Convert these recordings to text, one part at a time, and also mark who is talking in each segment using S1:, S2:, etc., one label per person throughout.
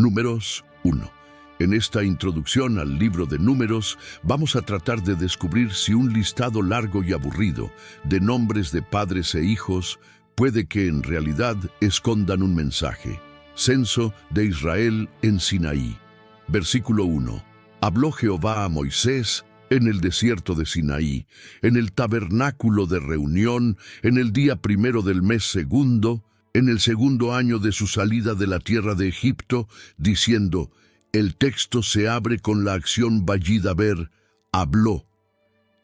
S1: Números 1. En esta introducción al libro de Números, vamos a tratar de descubrir si un listado largo y aburrido de nombres de padres e hijos puede que en realidad escondan un mensaje. Censo de Israel en Sinaí. Versículo 1. Habló Jehová a Moisés en el desierto de Sinaí, en el tabernáculo de reunión, en el día primero del mes segundo, en el segundo año de su salida de la tierra de Egipto, diciendo, el texto se abre con la acción Vayidaber, habló.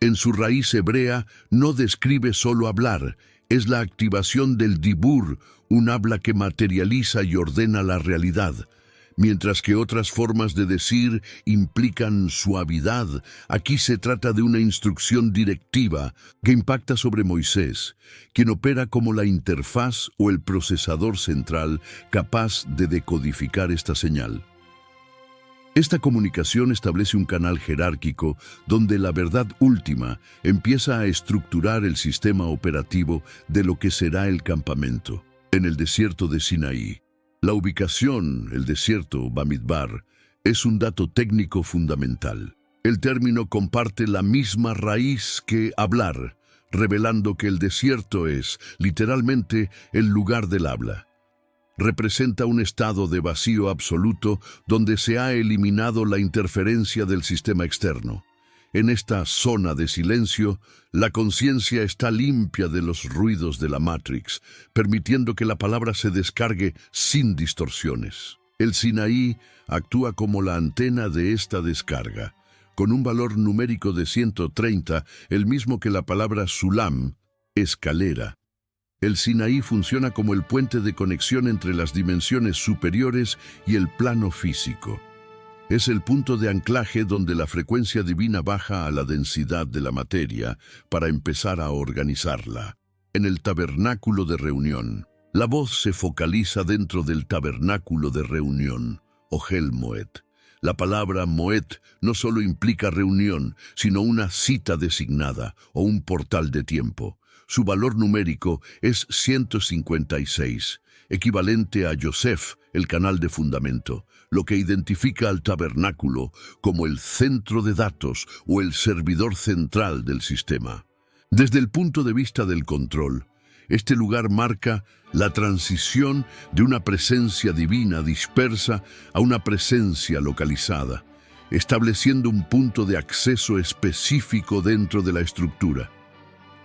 S1: En su raíz hebrea no describe solo hablar, es la activación del dibur, un habla que materializa y ordena la realidad. Mientras que otras formas de decir implican suavidad, aquí se trata de una instrucción directiva que impacta sobre Moisés, quien opera como la interfaz o el procesador central capaz de decodificar esta señal. Esta comunicación establece un canal jerárquico donde la verdad última empieza a estructurar el sistema operativo de lo que será el campamento. En el desierto de Sinaí, la ubicación, el desierto, Bamidbar, es un dato técnico fundamental. El término comparte la misma raíz que hablar, revelando que el desierto es, literalmente, el lugar del habla. Representa un estado de vacío absoluto donde se ha eliminado la interferencia del sistema externo. En esta zona de silencio, la conciencia está limpia de los ruidos de la Matrix, permitiendo que la palabra se descargue sin distorsiones. El Sinaí actúa como la antena de esta descarga, con un valor numérico de 130, el mismo que la palabra Sulam, escalera. El Sinaí funciona como el puente de conexión entre las dimensiones superiores y el plano físico. Es el punto de anclaje donde la frecuencia divina baja a la densidad de la materia para empezar a organizarla. En el tabernáculo de reunión, la voz se focaliza dentro del tabernáculo de reunión, Ohel Moed. La palabra Moed no solo implica reunión, sino una cita designada o un portal de tiempo. Su valor numérico es 156, equivalente a Yosef, el canal de fundamento, lo que identifica al tabernáculo como el centro de datos o el servidor central del sistema. Desde el punto de vista del control, este lugar marca la transición de una presencia divina dispersa a una presencia localizada, estableciendo un punto de acceso específico dentro de la estructura.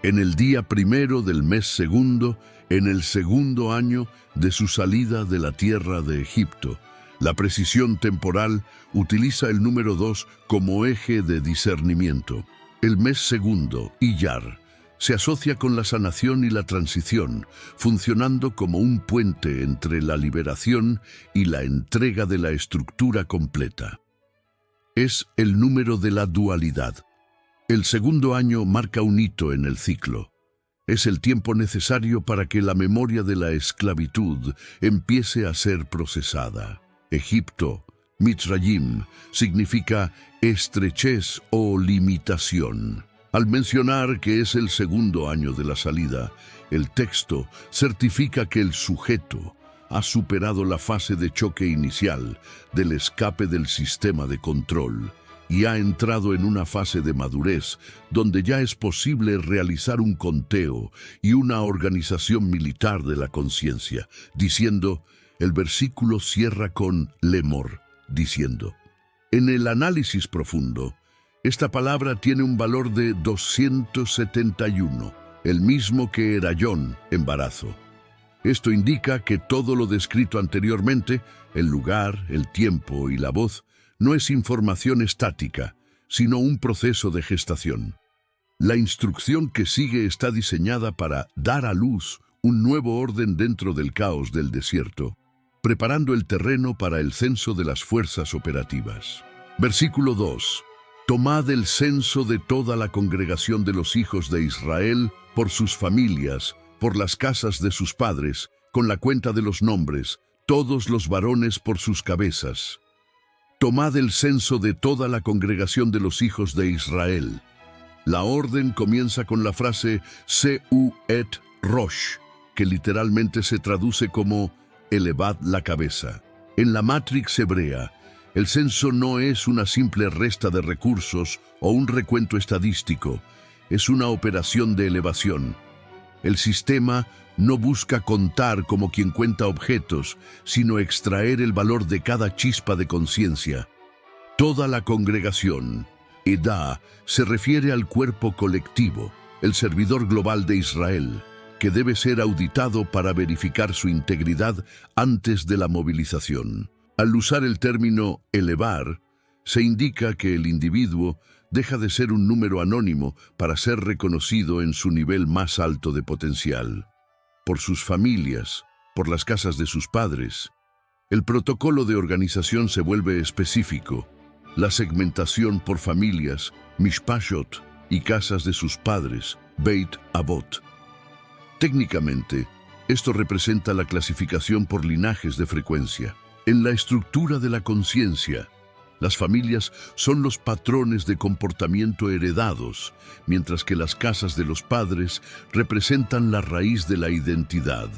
S1: En el día primero del mes segundo, en el segundo año de su salida de la tierra de Egipto, la precisión temporal utiliza el número 2 como eje de discernimiento. El mes segundo, Iyar, se asocia con la sanación y la transición, funcionando como un puente entre la liberación y la entrega de la estructura completa. Es el número de la dualidad. El segundo año marca un hito en el ciclo. Es el tiempo necesario para que la memoria de la esclavitud empiece a ser procesada. Egipto, Mitzrayim, significa estrechez o limitación. Al mencionar que es el segundo año de la salida, el texto certifica que el sujeto ha superado la fase de choque inicial del escape del sistema de control y ha entrado en una fase de madurez donde ya es posible realizar un conteo y una organización militar de la conciencia, diciendo, el versículo cierra con lemor, diciendo, en el análisis profundo, esta palabra tiene un valor de 271, el mismo que Erayón, embarazo. Esto indica que todo lo descrito anteriormente, el lugar, el tiempo y la voz, no es información estática, sino un proceso de gestación. La instrucción que sigue está diseñada para dar a luz un nuevo orden dentro del caos del desierto, preparando el terreno para el censo de las fuerzas operativas. Versículo 2. Tomad el censo de toda la congregación de los hijos de Israel por sus familias, por las casas de sus padres, con la cuenta de los nombres, todos los varones por sus cabezas. Tomad el censo de toda la congregación de los hijos de Israel. La orden comienza con la frase Seu et Rosh, que literalmente se traduce como elevad la cabeza. En la Matrix hebrea, el censo no es una simple resta de recursos o un recuento estadístico, es una operación de elevación. El sistema no busca contar como quien cuenta objetos, sino extraer el valor de cada chispa de conciencia. Toda la congregación, Edá, se refiere al cuerpo colectivo, el servidor global de Israel, que debe ser auditado para verificar su integridad antes de la movilización. Al usar el término elevar, se indica que el individuo deja de ser un número anónimo para ser reconocido en su nivel más alto de potencial. Por sus familias, por las casas de sus padres. El protocolo de organización se vuelve específico. La segmentación por familias, mishpashot, y casas de sus padres, Beit Avot. Técnicamente, esto representa la clasificación por linajes de frecuencia. En la estructura de la conciencia, las familias son los patrones de comportamiento heredados, mientras que las casas de los padres representan la raíz de la identidad.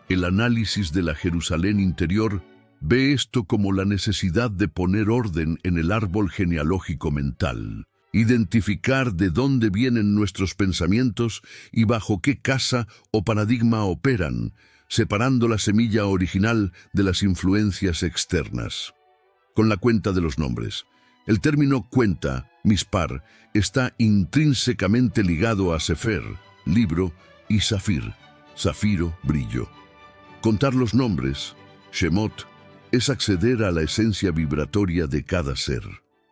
S1: El análisis de la Jerusalén interior ve esto como la necesidad de poner orden en el árbol genealógico mental, identificar de dónde vienen nuestros pensamientos y bajo qué casa o paradigma operan, separando la semilla original de las influencias externas. Con la cuenta de los nombres. El término cuenta, mispar, está intrínsecamente ligado a sefer, libro, y zafir, zafiro, brillo. Contar los nombres, shemot, es acceder a la esencia vibratoria de cada ser.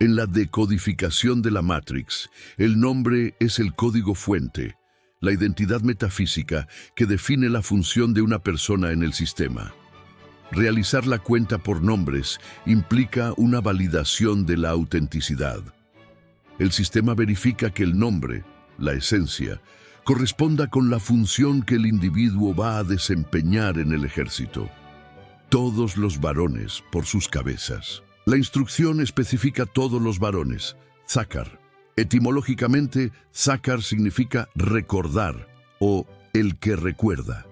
S1: En la decodificación de la Matrix, el nombre es el código fuente, la identidad metafísica que define la función de una persona en el sistema. Realizar la cuenta por nombres implica una validación de la autenticidad. El sistema verifica que el nombre, la esencia, corresponda con la función que el individuo va a desempeñar en el ejército. Todos los varones por sus cabezas. La instrucción especifica todos los varones, Zakar. Etimológicamente, Zakar significa recordar o el que recuerda.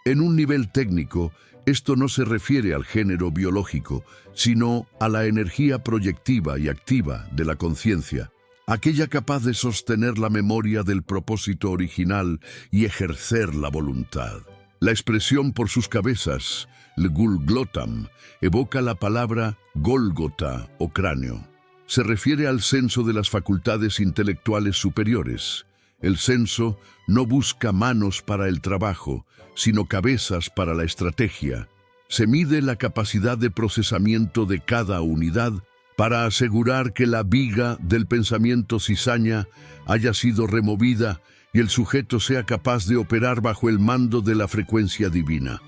S1: En un nivel técnico, esto no se refiere al género biológico, sino a la energía proyectiva y activa de la conciencia, aquella capaz de sostener la memoria del propósito original y ejercer la voluntad. La expresión por sus cabezas, L'Gulglotam, evoca la palabra Gólgota o cráneo. Se refiere al censo de las facultades intelectuales superiores. El censo no busca manos para el trabajo, sino cabezas para la estrategia. Se mide la capacidad de procesamiento de cada unidad para asegurar que la viga del pensamiento cizaña haya sido removida y el sujeto sea capaz de operar bajo el mando de la frecuencia divina.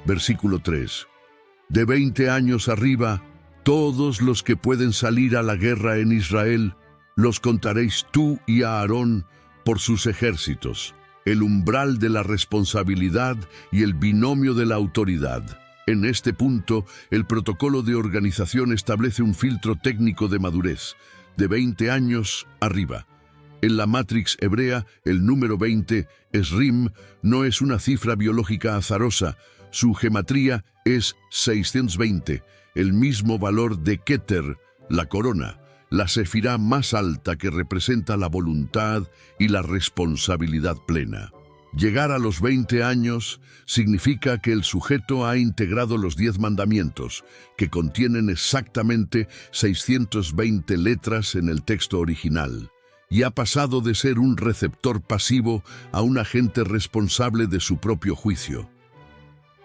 S1: Versículo 3. De 20 años arriba, todos los que pueden salir a la guerra en Israel, los contaréis tú y a Aarón por sus ejércitos, el umbral de la responsabilidad y el binomio de la autoridad. En este punto, el protocolo de organización establece un filtro técnico de madurez, de 20 años arriba. En la Matrix hebrea, el número 20, Esrim, no es una cifra biológica azarosa. Su gematría es 620, el mismo valor de Keter, la corona, la sefirá más alta que representa la voluntad y la responsabilidad plena. Llegar a los 20 años significa que el sujeto ha integrado los 10 mandamientos, que contienen exactamente 620 letras en el texto original, y ha pasado de ser un receptor pasivo a un agente responsable de su propio juicio.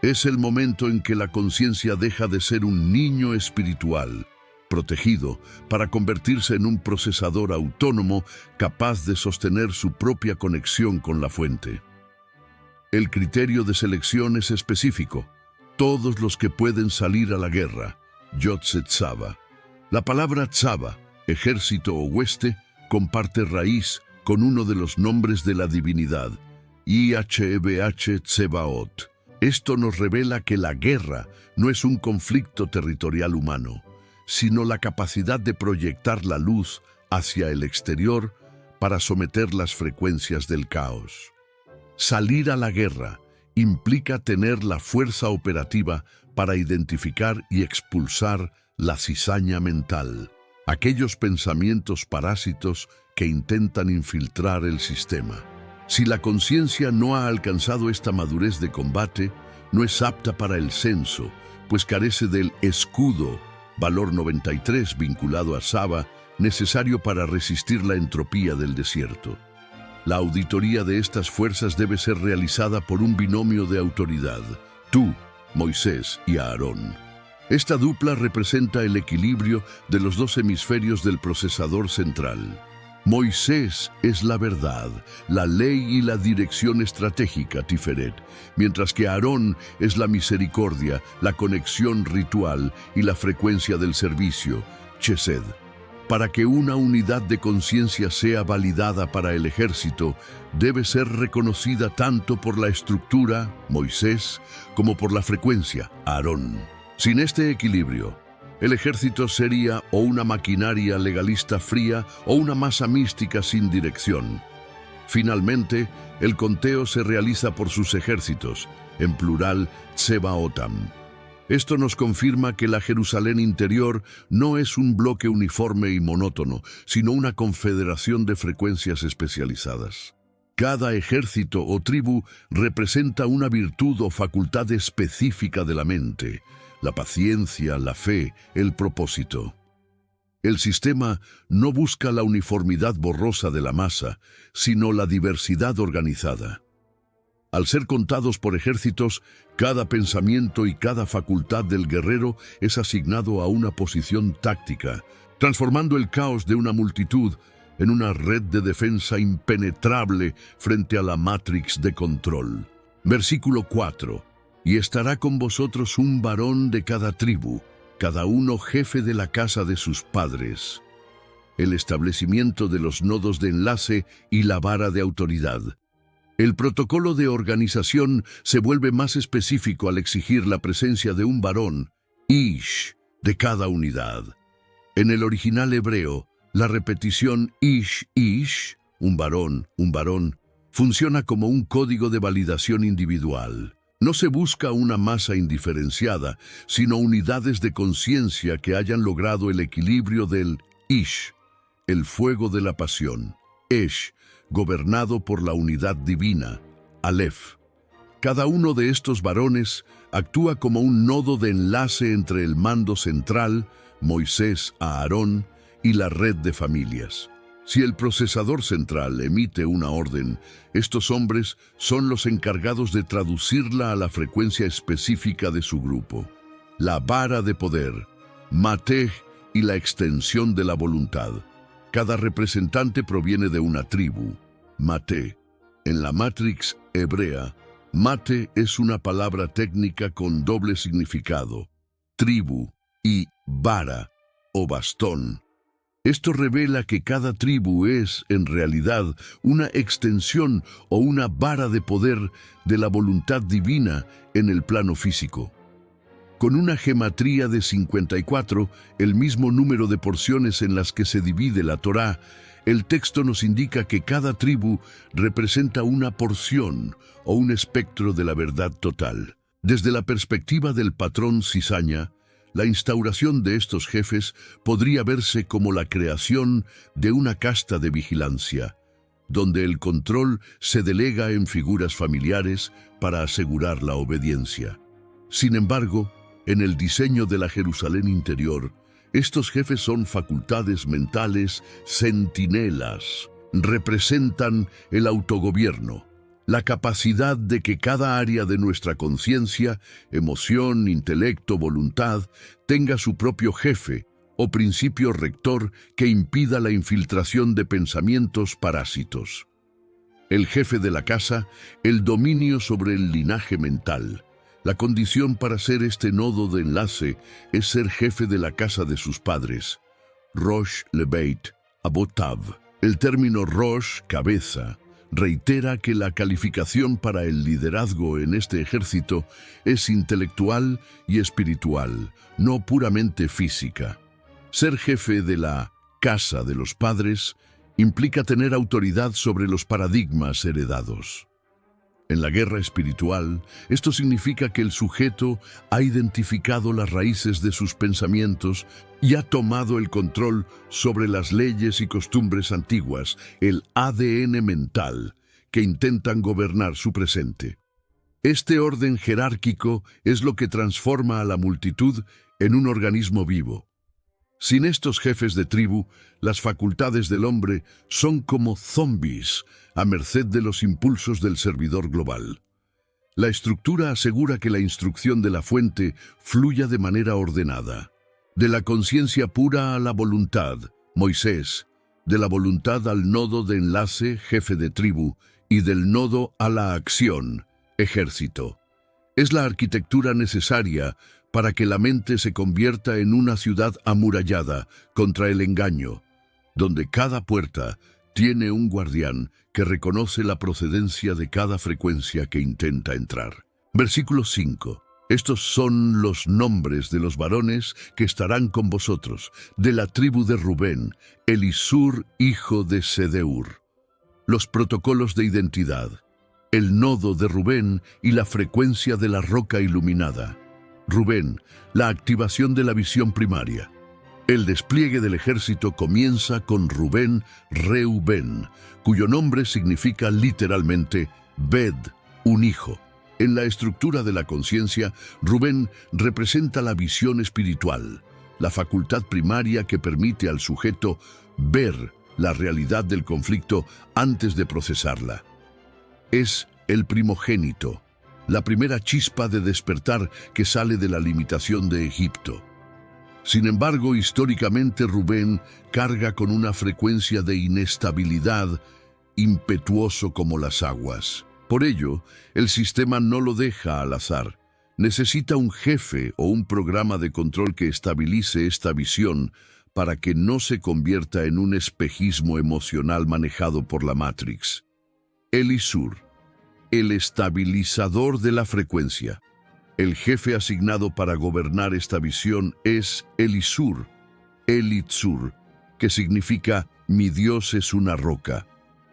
S1: Es el momento en que la conciencia deja de ser un niño espiritual, protegido, para convertirse en un procesador autónomo capaz de sostener su propia conexión con la fuente. El criterio de selección es específico. Todos los que pueden salir a la guerra, Yotze Tzava. La palabra Tzava, ejército o hueste, comparte raíz con uno de los nombres de la divinidad, IHBH Tsebaot. Esto nos revela que la guerra no es un conflicto territorial humano, sino la capacidad de proyectar la luz hacia el exterior para someter las frecuencias del caos. Salir a la guerra implica tener la fuerza operativa para identificar y expulsar la cizaña mental, aquellos pensamientos parásitos que intentan infiltrar el sistema. Si la conciencia no ha alcanzado esta madurez de combate, no es apta para el censo, pues carece del escudo, valor 93 vinculado a Saba, necesario para resistir la entropía del desierto. La auditoría de estas fuerzas debe ser realizada por un binomio de autoridad, tú, Moisés y Aarón. Esta dupla representa el equilibrio de los dos hemisferios del procesador central. Moisés es la verdad, la ley y la dirección estratégica, Tiferet, mientras que Aarón es la misericordia, la conexión ritual y la frecuencia del servicio, Chesed. Para que una unidad de conciencia sea validada para el ejército, debe ser reconocida tanto por la estructura, Moisés, como por la frecuencia, Aarón. Sin este equilibrio, el ejército sería o una maquinaria legalista fría o una masa mística sin dirección. Finalmente, el conteo se realiza por sus ejércitos, en plural, Tsebaotam. Esto nos confirma que la Jerusalén interior no es un bloque uniforme y monótono, sino una confederación de frecuencias especializadas. Cada ejército o tribu representa una virtud o facultad específica de la mente, la paciencia, la fe, el propósito. El sistema no busca la uniformidad borrosa de la masa, sino la diversidad organizada. Al ser contados por ejércitos, cada pensamiento y cada facultad del guerrero es asignado a una posición táctica, transformando el caos de una multitud en una red de defensa impenetrable frente a la Matrix de control. Versículo 4. Y estará con vosotros un varón de cada tribu, cada uno jefe de la casa de sus padres. El establecimiento de los nodos de enlace y la vara de autoridad. El protocolo de organización se vuelve más específico al exigir la presencia de un varón, Ish, de cada unidad. En el original hebreo, la repetición Ish, Ish, un varón, funciona como un código de validación individual. No se busca una masa indiferenciada, sino unidades de conciencia que hayan logrado el equilibrio del Ish, el fuego de la pasión, Esh, gobernado por la unidad divina, Aleph. Cada uno de estos varones actúa como un nodo de enlace entre el mando central, Moisés a Aarón, y la red de familias. Si el procesador central emite una orden, estos hombres son los encargados de traducirla a la frecuencia específica de su grupo. La vara de poder, Matej y la extensión de la voluntad. Cada representante proviene de una tribu, Mate. En la Matrix hebrea, Mate es una palabra técnica con doble significado, tribu y vara o bastón. Esto revela que cada tribu es, en realidad, una extensión o una vara de poder de la voluntad divina en el plano físico. Con una gematría de 54, el mismo número de porciones en las que se divide la Torá, el texto nos indica que cada tribu representa una porción o un espectro de la verdad total. Desde la perspectiva del patrón cizaña, la instauración de estos jefes podría verse como la creación de una casta de vigilancia, donde el control se delega en figuras familiares para asegurar la obediencia. Sin embargo, en el diseño de la Jerusalén interior, estos jefes son facultades mentales centinelas. Representan el autogobierno, la capacidad de que cada área de nuestra conciencia, emoción, intelecto, voluntad, tenga su propio jefe o principio rector que impida la infiltración de pensamientos parásitos. El jefe de la casa, el dominio sobre el linaje mental. La condición para ser este nodo de enlace es ser jefe de la casa de sus padres. Rosh Lebeit Abotav. El término Rosh, cabeza, reitera que la calificación para el liderazgo en este ejército es intelectual y espiritual, no puramente física. Ser jefe de la casa de los padres implica tener autoridad sobre los paradigmas heredados. En la guerra espiritual, esto significa que el sujeto ha identificado las raíces de sus pensamientos y ha tomado el control sobre las leyes y costumbres antiguas, el ADN mental, que intentan gobernar su presente. Este orden jerárquico es lo que transforma a la multitud en un organismo vivo. Sin estos jefes de tribu, las facultades del hombre son como zombies, a merced de los impulsos del servidor global. La estructura asegura que la instrucción de la fuente fluya de manera ordenada. De la conciencia pura a la voluntad, Moisés; de la voluntad al nodo de enlace, jefe de tribu; y del nodo a la acción, ejército. Es la arquitectura necesaria para que la mente se convierta en una ciudad amurallada contra el engaño, donde cada puerta tiene un guardián que reconoce la procedencia de cada frecuencia que intenta entrar. Versículo 5. Estos son los nombres de los varones que estarán con vosotros, de la tribu de Rubén, Elisur, hijo de Sedeur. Los protocolos de identidad, el nodo de Rubén y la frecuencia de la roca iluminada. Rubén, la activación de la visión primaria. El despliegue del ejército comienza con Rubén, Reubén, cuyo nombre significa literalmente Bed, un hijo. En la estructura de la conciencia, Rubén representa la visión espiritual, la facultad primaria que permite al sujeto ver la realidad del conflicto antes de procesarla. Es el primogénito, la primera chispa de despertar que sale de la limitación de Egipto. Sin embargo, históricamente Rubén carga con una frecuencia de inestabilidad, impetuoso como las aguas. Por ello, el sistema no lo deja al azar. Necesita un jefe o un programa de control que estabilice esta visión para que no se convierta en un espejismo emocional manejado por la Matrix. Elisur, el estabilizador de la frecuencia. El jefe asignado para gobernar esta visión es Elisur, Elitzur, que significa «mi Dios es una roca».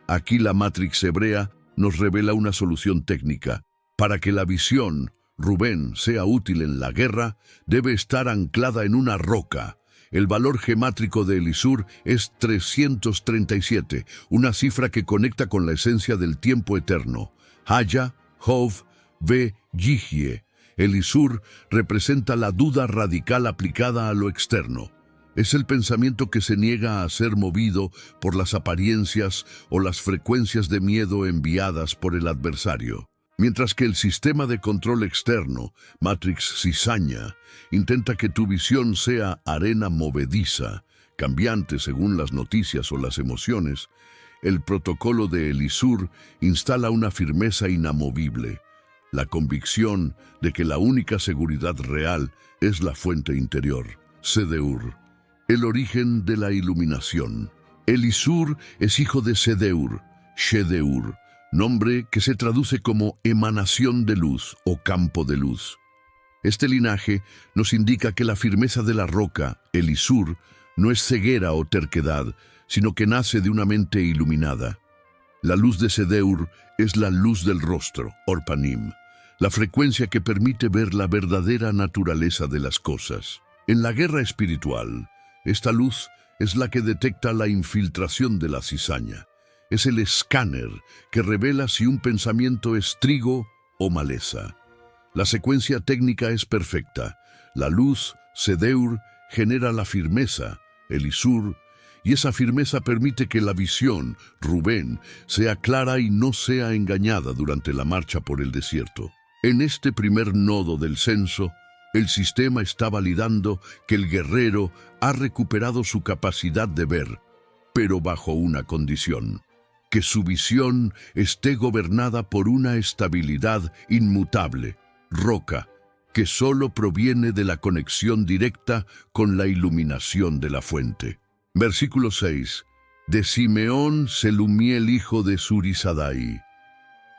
S1: Aquí la Matrix hebrea nos revela una solución técnica. Para que la visión, Rubén, sea útil en la guerra, debe estar anclada en una roca. El valor gemátrico de Elisur es 337, una cifra que conecta con la esencia del tiempo eterno. Haya, Hov, Ve, Yihye. Elisur representa la duda radical aplicada a lo externo. Es el pensamiento que se niega a ser movido por las apariencias o las frecuencias de miedo enviadas por el adversario. Mientras que el sistema de control externo, Matrix Cizaña, intenta que tu visión sea arena movediza, cambiante según las noticias o las emociones, el protocolo de Elisur instala una firmeza inamovible, la convicción de que la única seguridad real es la fuente interior, Sedeur, el origen de la iluminación. Elisur es hijo de Sedeur, Shedeur, nombre que se traduce como emanación de luz o campo de luz. Este linaje nos indica que la firmeza de la roca, Elisur, no es ceguera o terquedad, sino que nace de una mente iluminada. La luz de Sedeur es la luz del rostro, Orpanim, la frecuencia que permite ver la verdadera naturaleza de las cosas. En la guerra espiritual, esta luz es la que detecta la infiltración de la cizaña. Es el escáner que revela si un pensamiento es trigo o maleza. La secuencia técnica es perfecta. La luz, Sedeur, genera la firmeza, Elisur, y esa firmeza permite que la visión, Rubén, sea clara y no sea engañada durante la marcha por el desierto. En este primer nodo del censo, el sistema está validando que el guerrero ha recuperado su capacidad de ver, pero bajo una condición: que su visión esté gobernada por una estabilidad inmutable, roca, que solo proviene de la conexión directa con la iluminación de la fuente. Versículo 6. De Simeón, Selumiel, hijo de Zurisadai.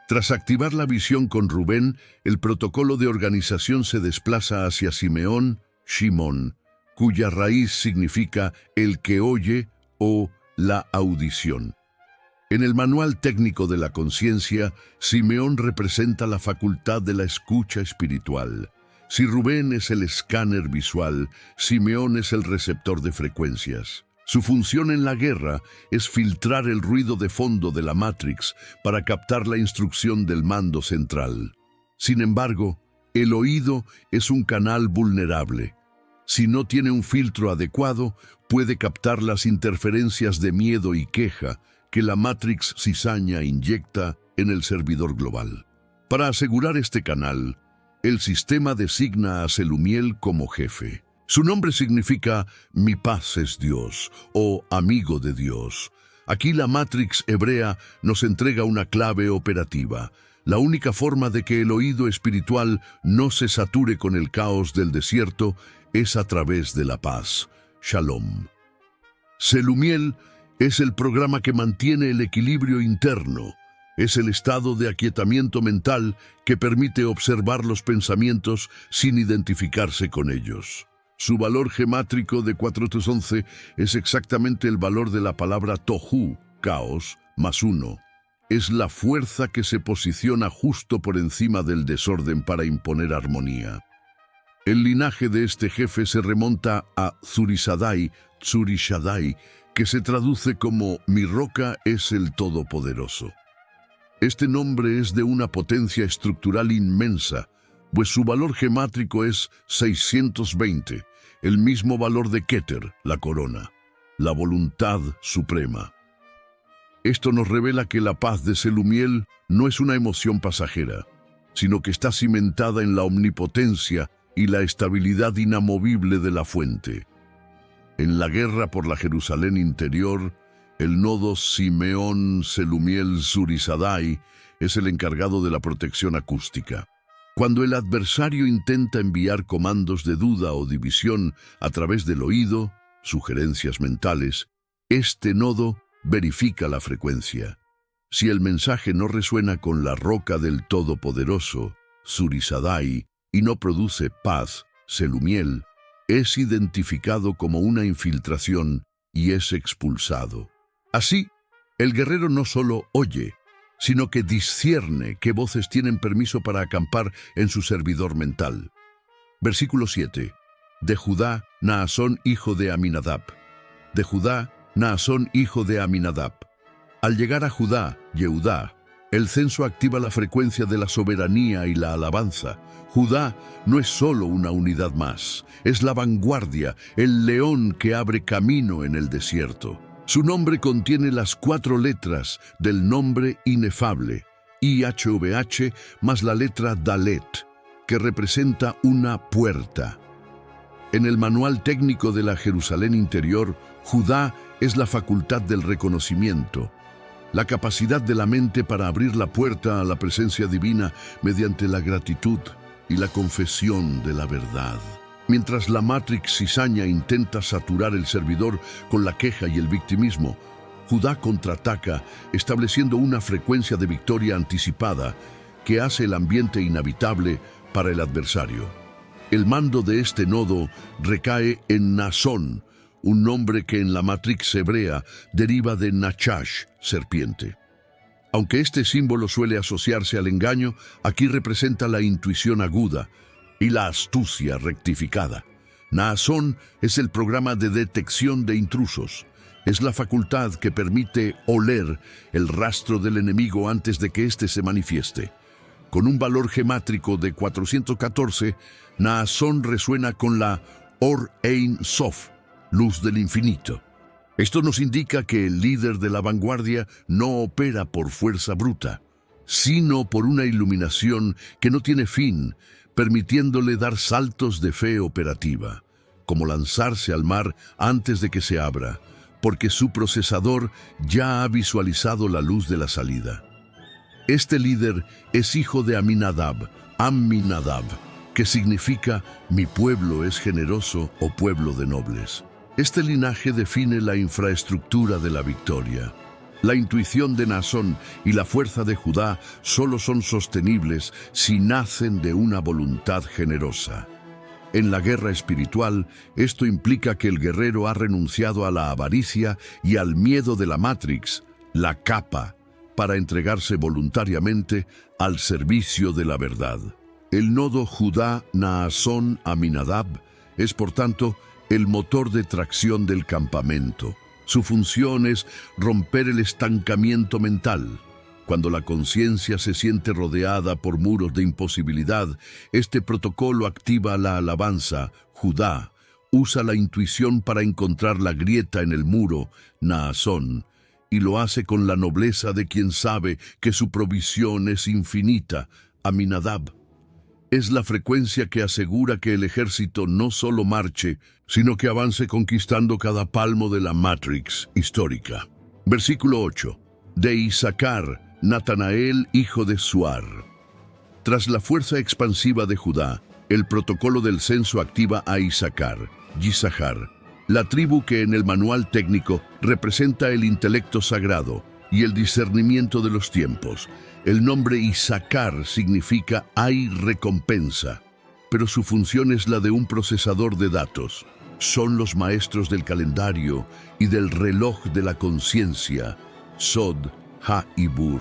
S1: Tras activar la visión con Rubén, el protocolo de organización se desplaza hacia Simeón, Shimón, cuya raíz significa el que oye o la audición. En el Manual Técnico de la Conciencia, Simeón representa la facultad de la escucha espiritual. Si Rubén es el escáner visual, Simeón es el receptor de frecuencias. Su función en la guerra es filtrar el ruido de fondo de la Matrix para captar la instrucción del mando central. Sin embargo, el oído es un canal vulnerable. Si no tiene un filtro adecuado, puede captar las interferencias de miedo y queja que la Matrix cizaña inyecta en el servidor global. Para asegurar este canal, el sistema designa a Selumiel como jefe. Su nombre significa «Mi paz es Dios» o «amigo de Dios». Aquí la Matrix hebrea nos entrega una clave operativa. La única forma de que el oído espiritual no se sature con el caos del desierto es a través de la paz. Shalom. Selumiel es el programa que mantiene el equilibrio interno. Es el estado de aquietamiento mental que permite observar los pensamientos sin identificarse con ellos. Su valor gemátrico de 411 es exactamente el valor de la palabra tohu, caos, más 1. Es la fuerza que se posiciona justo por encima del desorden para imponer armonía. El linaje de este jefe se remonta a Zurishaddai, que se traduce como «Mi roca es el Todopoderoso». Este nombre es de una potencia estructural inmensa, pues su valor gemátrico es 620, el mismo valor de Keter, la corona, la voluntad suprema. Esto nos revela que la paz de Selumiel no es una emoción pasajera, sino que está cimentada en la omnipotencia y la estabilidad inamovible de la fuente. En la guerra por la Jerusalén interior, el nodo Simeón-Selumiel-Zurishaddai es el encargado de la protección acústica. Cuando el adversario intenta enviar comandos de duda o división a través del oído, sugerencias mentales, este nodo verifica la frecuencia. Si el mensaje no resuena con la roca del Todopoderoso, Zurishaddai, y no produce paz, Selumiel, es identificado como una infiltración y es expulsado. Así, el guerrero no solo oye, sino que discierne qué voces tienen permiso para acampar en su servidor mental. Versículo 7. De Judá, Naasón, hijo de Aminadab. De Judá, Naasón, hijo de Aminadab. Al llegar a Judá, Yehudá, el censo activa la frecuencia de la soberanía y la alabanza. Judá no es solo una unidad más, es la vanguardia, el león que abre camino en el desierto. Su nombre contiene las 4 letras del nombre inefable, IHVH, más la letra Dalet, que representa una puerta. En el Manual Técnico de la Jerusalén Interior, Judá es la facultad del reconocimiento, la capacidad de la mente para abrir la puerta a la presencia divina mediante la gratitud y la confesión de la verdad. Mientras la Matrix cizaña intenta saturar el servidor con la queja y el victimismo, Judá contraataca estableciendo una frecuencia de victoria anticipada que hace el ambiente inhabitable para el adversario. El mando de este nodo recae en Naasón, un nombre que en la Matrix hebrea deriva de Nachash, serpiente. Aunque este símbolo suele asociarse al engaño, aquí representa la intuición aguda y la astucia rectificada. Naasón es el programa de detección de intrusos. Es la facultad que permite oler el rastro del enemigo antes de que éste se manifieste. Con un valor gemátrico de 414, Naasón resuena con la Or Ein Sof, luz del infinito. Esto nos indica que el líder de la vanguardia no opera por fuerza bruta, sino por una iluminación que no tiene fin, permitiéndole dar saltos de fe operativa, como lanzarse al mar antes de que se abra, porque su procesador ya ha visualizado la luz de la salida. Este líder es hijo de Aminadab, que significa «mi pueblo es generoso» o «pueblo de nobles». Este linaje define la infraestructura de la victoria. La intuición de Naasón y la fuerza de Judá solo son sostenibles si nacen de una voluntad generosa. En la guerra espiritual, esto implica que el guerrero ha renunciado a la avaricia y al miedo de la Matrix, la capa, para entregarse voluntariamente al servicio de la verdad. El nodo Judá Naasón Aminadab es, por tanto, el motor de tracción del campamento. Su función es romper el estancamiento mental. Cuando la conciencia se siente rodeada por muros de imposibilidad, este protocolo activa la alabanza, Judá, usa la intuición para encontrar la grieta en el muro, Naasón, y lo hace con la nobleza de quien sabe que su provisión es infinita, Aminadab. Es la frecuencia que asegura que el ejército no solo marche, sino que avance conquistando cada palmo de la Matrix histórica. Versículo 8. De Issacar, Natanael, hijo de Suar. Tras la fuerza expansiva de Judá, el protocolo del censo activa a Issacar, Yisahar, la tribu que en el manual técnico representa el intelecto sagrado y el discernimiento de los tiempos. El nombre Issacar significa hay recompensa, pero su función es la de un procesador de datos. Son los maestros del calendario y del reloj de la conciencia, Sod, Ha y Bur.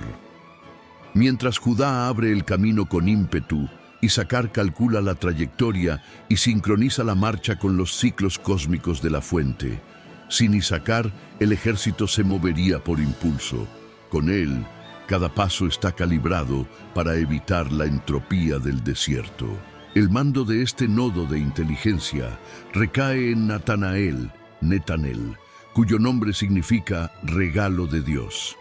S1: Mientras Judá abre el camino con ímpetu, Issacar calcula la trayectoria y sincroniza la marcha con los ciclos cósmicos de la fuente. Sin Issacar, el ejército se movería por impulso. Con él, cada paso está calibrado para evitar la entropía del desierto. El mando de este nodo de inteligencia recae en Natanael, Netanel, cuyo nombre significa regalo de Dios.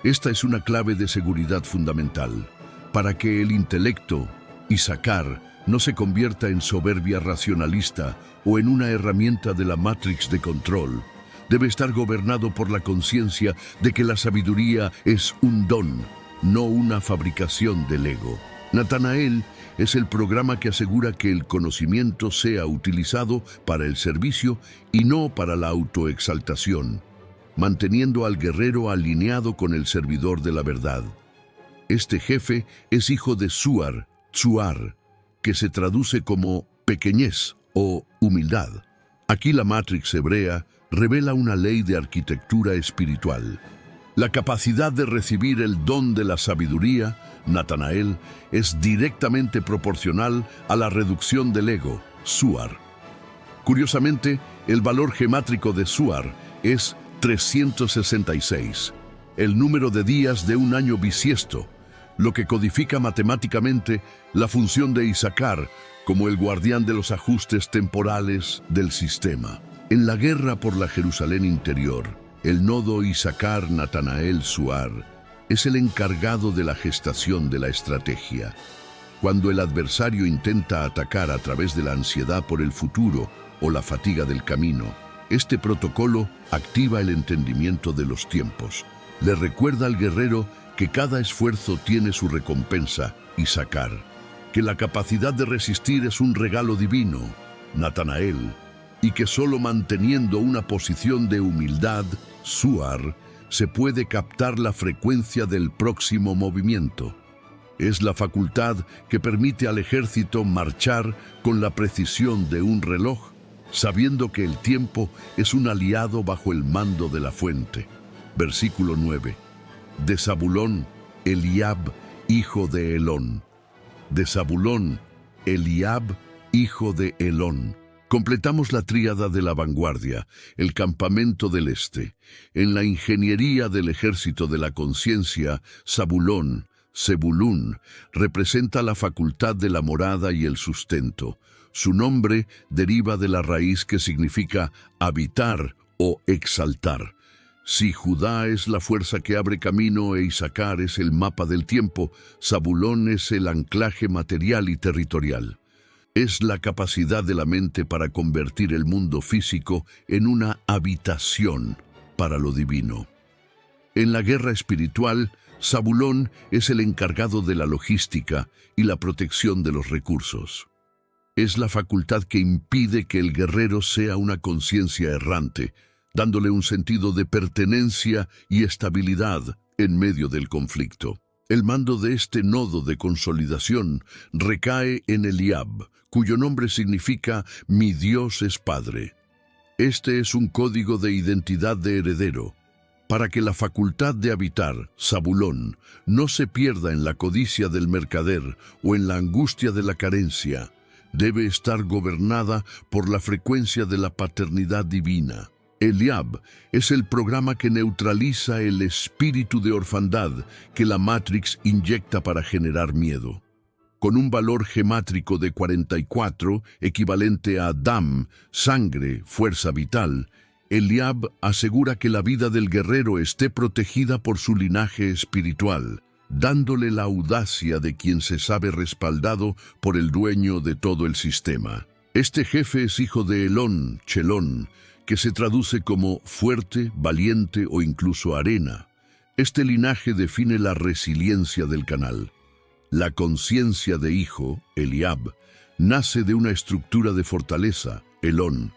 S1: Esta es una clave de seguridad fundamental, para que el intelecto, Issacar, no se convierta en soberbia racionalista o en una herramienta de la Matrix de control. Debe estar gobernado por la conciencia de que la sabiduría es un don, no una fabricación del ego. Natanael es el programa que asegura que el conocimiento sea utilizado para el servicio y no para la autoexaltación, manteniendo al guerrero alineado con el servidor de la verdad. Este jefe es hijo de Suar, Tsuar, que se traduce como pequeñez o humildad. Aquí la Matrix hebrea revela una ley de arquitectura espiritual. La capacidad de recibir el don de la sabiduría, Natanael, es directamente proporcional a la reducción del ego, Suar. Curiosamente, el valor gemátrico de Suar es 366, el número de días de un año bisiesto, lo que codifica matemáticamente la función de Issacar como el guardián de los ajustes temporales del sistema. En la guerra por la Jerusalén interior, el nodo Issacar Natanael Suar es el encargado de la gestación de la estrategia. Cuando el adversario intenta atacar a través de la ansiedad por el futuro o la fatiga del camino, este protocolo activa el entendimiento de los tiempos. Le recuerda al guerrero que cada esfuerzo tiene su recompensa, Issacar, que la capacidad de resistir es un regalo divino, Natanael, y que solo manteniendo una posición de humildad, Suar, se puede captar la frecuencia del próximo movimiento. Es la facultad que permite al ejército marchar con la precisión de un reloj, sabiendo que el tiempo es un aliado bajo el mando de la fuente. Versículo 9. De Zabulón, Eliab, hijo de Elón. De Zabulón, Eliab, hijo de Elón. Completamos la tríada de la vanguardia, el campamento del este. En la ingeniería del ejército de la conciencia, Zabulón, Zebulún, representa la facultad de la morada y el sustento. Su nombre deriva de la raíz que significa habitar o exaltar. Si Judá es la fuerza que abre camino e Issacar es el mapa del tiempo, Zabulón es el anclaje material y territorial. Es la capacidad de la mente para convertir el mundo físico en una habitación para lo divino. En la guerra espiritual, Zabulón es el encargado de la logística y la protección de los recursos. Es la facultad que impide que el guerrero sea una conciencia errante, dándole un sentido de pertenencia y estabilidad en medio del conflicto. El mando de este nodo de consolidación recae en Eliab, cuyo nombre significa «Mi Dios es Padre». Este es un código de identidad de heredero. Para que la facultad de habitar, Zabulón, no se pierda en la codicia del mercader o en la angustia de la carencia, debe estar gobernada por la frecuencia de la paternidad divina. Eliab es el programa que neutraliza el espíritu de orfandad que la Matrix inyecta para generar miedo. Con un valor gemátrico de 44, equivalente a Dam, sangre, fuerza vital, Eliab asegura que la vida del guerrero esté protegida por su linaje espiritual, dándole la audacia de quien se sabe respaldado por el dueño de todo el sistema. Este jefe es hijo de Elón, Chelón, que se traduce como fuerte, valiente o incluso arena. Este linaje define la resiliencia del canal. La conciencia de hijo, Eliab, nace de una estructura de fortaleza, Elón.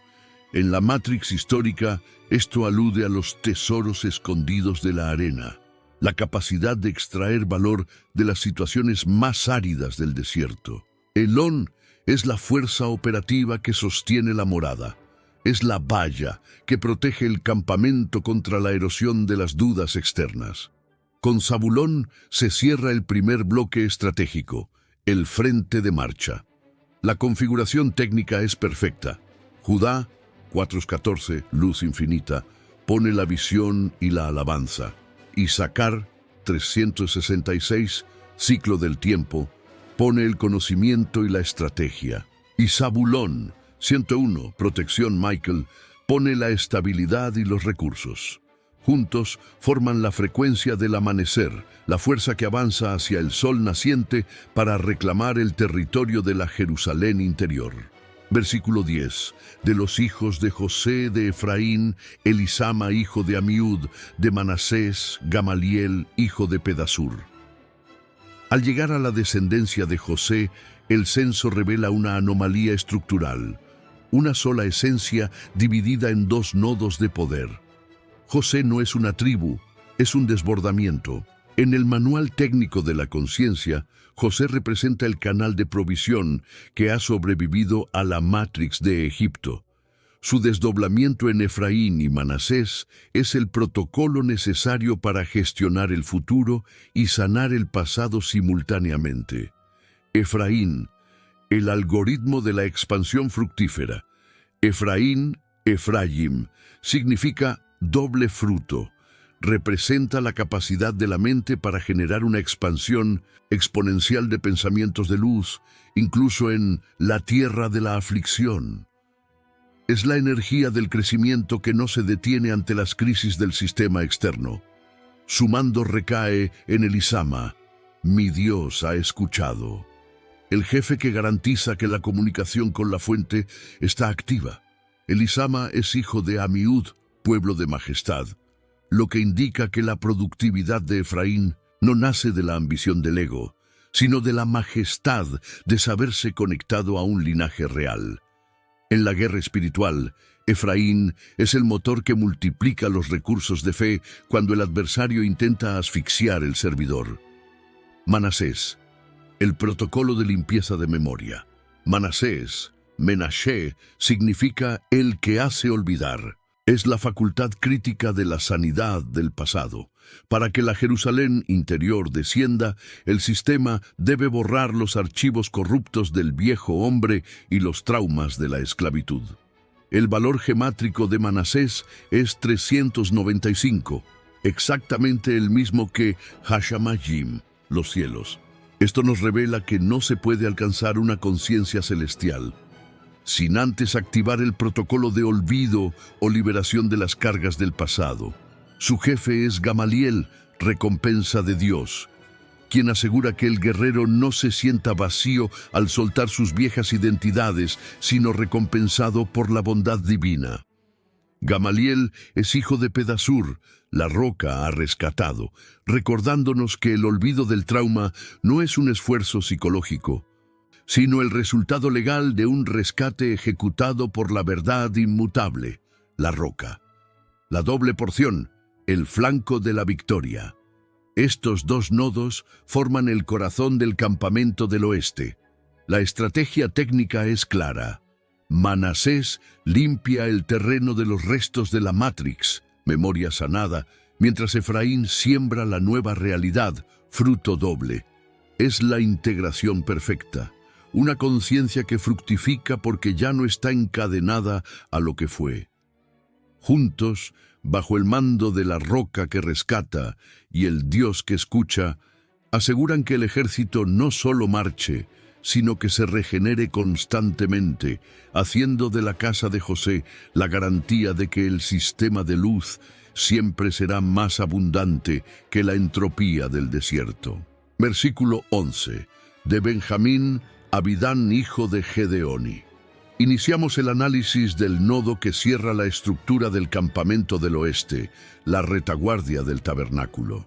S1: En la Matrix histórica, esto alude a los tesoros escondidos de la arena, la capacidad de extraer valor de las situaciones más áridas del desierto. Elón es la fuerza operativa que sostiene la morada. Es la valla que protege el campamento contra la erosión de las dudas externas. Con Zabulón se cierra el primer bloque estratégico, el frente de marcha. La configuración técnica es perfecta. Judá, 4:14, luz infinita, pone la visión y la alabanza. Issacar, 366, ciclo del tiempo, pone el conocimiento y la estrategia. Y Zabulón, 101, protección Michael, pone la estabilidad y los recursos. Juntos forman la frecuencia del amanecer, la fuerza que avanza hacia el sol naciente para reclamar el territorio de la Jerusalén interior. Versículo 10. De los hijos de José de Efraín, Elisama, hijo de Amiud, de Manasés, Gamaliel, hijo de Pedasur. Al llegar a la descendencia de José, el censo revela una anomalía estructural, una sola esencia dividida en dos nodos de poder. José no es una tribu, es un desbordamiento. En el manual técnico de la conciencia, José representa el canal de provisión que ha sobrevivido a la Matrix de Egipto. Su desdoblamiento en Efraín y Manasés es el protocolo necesario para gestionar el futuro y sanar el pasado simultáneamente. Efraín, el algoritmo de la expansión fructífera. Efraín, Efraim, significa doble fruto. Representa la capacidad de la mente para generar una expansión exponencial de pensamientos de luz, incluso en la tierra de la aflicción. Es la energía del crecimiento que no se detiene ante las crisis del sistema externo. Su mando recae en Elisama. Mi Dios ha escuchado. El jefe que garantiza que la comunicación con la fuente está activa. Elisama es hijo de Amiud, pueblo de majestad, lo que indica que la productividad de Efraín no nace de la ambición del ego, sino de la majestad de saberse conectado a un linaje real. En la guerra espiritual, Efraín es el motor que multiplica los recursos de fe cuando el adversario intenta asfixiar el servidor. Manasés, el protocolo de limpieza de memoria. Manasés, Menashe, significa el que hace olvidar. Es la facultad crítica de la sanidad del pasado. Para que la Jerusalén interior descienda, el sistema debe borrar los archivos corruptos del viejo hombre y los traumas de la esclavitud. El valor gemátrico de Manasés es 395, exactamente el mismo que Hashamayim, los cielos. Esto nos revela que no se puede alcanzar una conciencia celestial sin antes activar el protocolo de olvido o liberación de las cargas del pasado. Su jefe es Gamaliel, recompensa de Dios, quien asegura que el guerrero no se sienta vacío al soltar sus viejas identidades, sino recompensado por la bondad divina. Gamaliel es hijo de Pedasur, la roca ha rescatado, recordándonos que el olvido del trauma no es un esfuerzo psicológico, sino el resultado legal de un rescate ejecutado por la verdad inmutable, la roca. La doble porción, el flanco de la victoria. Estos dos nodos forman el corazón del campamento del oeste. La estrategia técnica es clara. Manasés limpia el terreno de los restos de la Matrix, memoria sanada, mientras Efraín siembra la nueva realidad, fruto doble. Es la integración perfecta, una conciencia que fructifica porque ya no está encadenada a lo que fue. Juntos, bajo el mando de la roca que rescata y el Dios que escucha, aseguran que el ejército no solo marche, sino que se regenere constantemente, haciendo de la casa de José la garantía de que el sistema de luz siempre será más abundante que la entropía del desierto. Versículo 11. De Benjamín, Abidán hijo de Gedeoni. Iniciamos el análisis del nodo que cierra la estructura del campamento del oeste, la retaguardia del tabernáculo.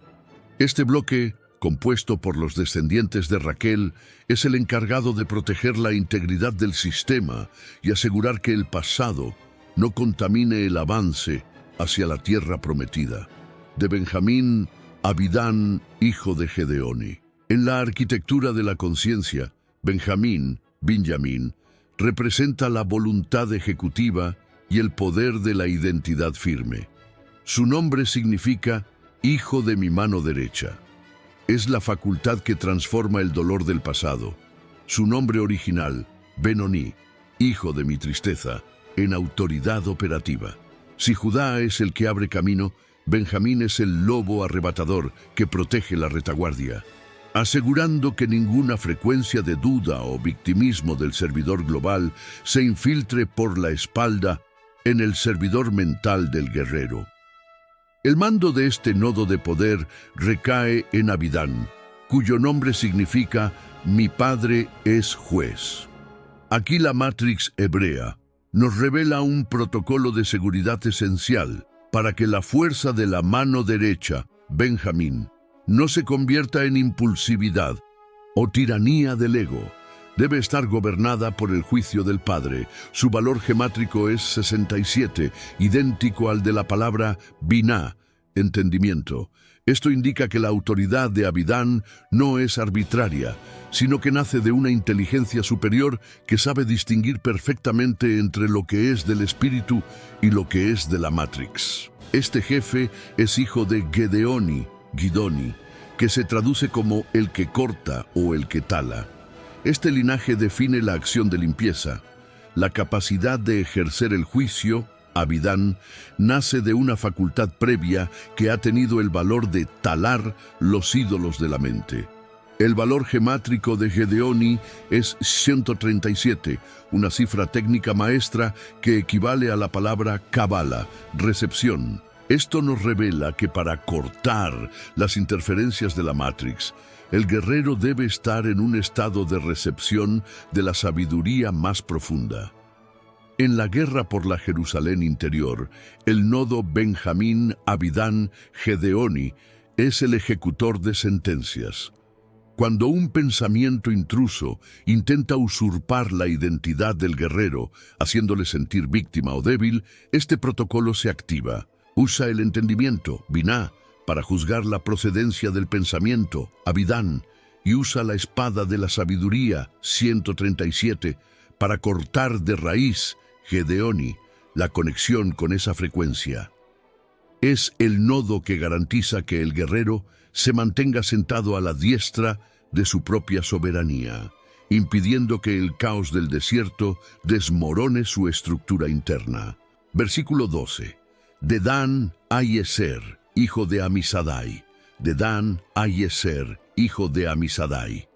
S1: Este bloque, compuesto por los descendientes de Raquel, es el encargado de proteger la integridad del sistema y asegurar que el pasado no contamine el avance hacia la tierra prometida. De Benjamín, Abidán, hijo de Gedeoni. En la arquitectura de la conciencia, Benjamín, representa la voluntad ejecutiva y el poder de la identidad firme. Su nombre significa hijo de mi mano derecha. Es la facultad que transforma el dolor del pasado. Su nombre original, Benoni, hijo de mi tristeza, en autoridad operativa. Si Judá es el que abre camino, Benjamín es el lobo arrebatador que protege la retaguardia, asegurando que ninguna frecuencia de duda o victimismo del servidor global se infiltre por la espalda en el servidor mental del guerrero. El mando de este nodo de poder recae en Abidán, cuyo nombre significa «Mi padre es juez». Aquí la Matrix hebrea nos revela un protocolo de seguridad esencial para que la fuerza de la mano derecha, Benjamín, no se convierta en impulsividad o tiranía del ego. Debe estar gobernada por el juicio del Padre. Su valor gemátrico es 67, idéntico al de la palabra biná, entendimiento. Esto indica que la autoridad de Abidán no es arbitraria, sino que nace de una inteligencia superior que sabe distinguir perfectamente entre lo que es del espíritu y lo que es de la Matrix. Este jefe es hijo de Gidoni, que se traduce como el que corta o el que tala. Este linaje define la acción de limpieza. La capacidad de ejercer el juicio, Abidán, nace de una facultad previa que ha tenido el valor de talar los ídolos de la mente. El valor gemátrico de Gedeoni es 137, una cifra técnica maestra que equivale a la palabra Kabbalah, recepción. Esto nos revela que para cortar las interferencias de la Matrix, el guerrero debe estar en un estado de recepción de la sabiduría más profunda. En la guerra por la Jerusalén interior, el nodo Benjamín Abidán Gedeoni es el ejecutor de sentencias. Cuando un pensamiento intruso intenta usurpar la identidad del guerrero, haciéndole sentir víctima o débil, este protocolo se activa. Usa el entendimiento, biná, para juzgar la procedencia del pensamiento, Abidán, y usa la espada de la sabiduría, 137, para cortar de raíz, Gedeoni, la conexión con esa frecuencia. Es el nodo que garantiza que el guerrero se mantenga sentado a la diestra de su propia soberanía, impidiendo que el caos del desierto desmorone su estructura interna. Versículo 12. De Dan a Yeser, hijo de Amisadai. De Dan a Yeser, hijo de Amisadai.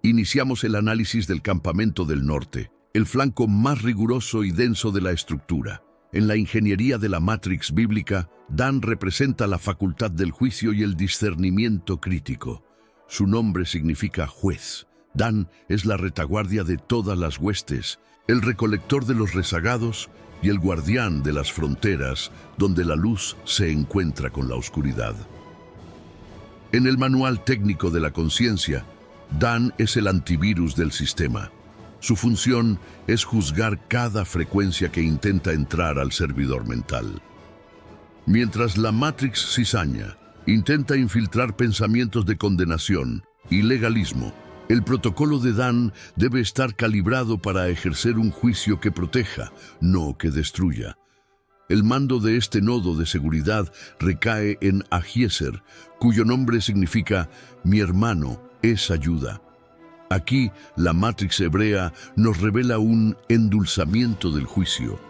S1: Iniciamos el análisis del campamento del norte, el flanco más riguroso y denso de la estructura. En la ingeniería de la Matrix bíblica, Dan representa la facultad del juicio y el discernimiento crítico. Su nombre significa juez. Dan es la retaguardia de todas las huestes, el recolector de los rezagados y el guardián de las fronteras donde la luz se encuentra con la oscuridad. En el manual técnico de la conciencia, Dan es el antivirus del sistema. Su función es juzgar cada frecuencia que intenta entrar al servidor mental. Mientras la Matrix cizaña intenta infiltrar pensamientos de condenación y legalismo, el protocolo de Dan debe estar calibrado para ejercer un juicio que proteja, no que destruya. El mando de este nodo de seguridad recae en Ahieser, cuyo nombre significa «mi hermano es ayuda». Aquí, la Matrix hebrea nos revela un endulzamiento del juicio,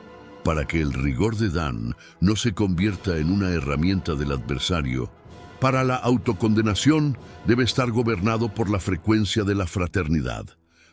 S1: para que el rigor de Dan no se convierta en una herramienta del adversario. Para la autocondenación debe estar gobernado por la frecuencia de la fraternidad.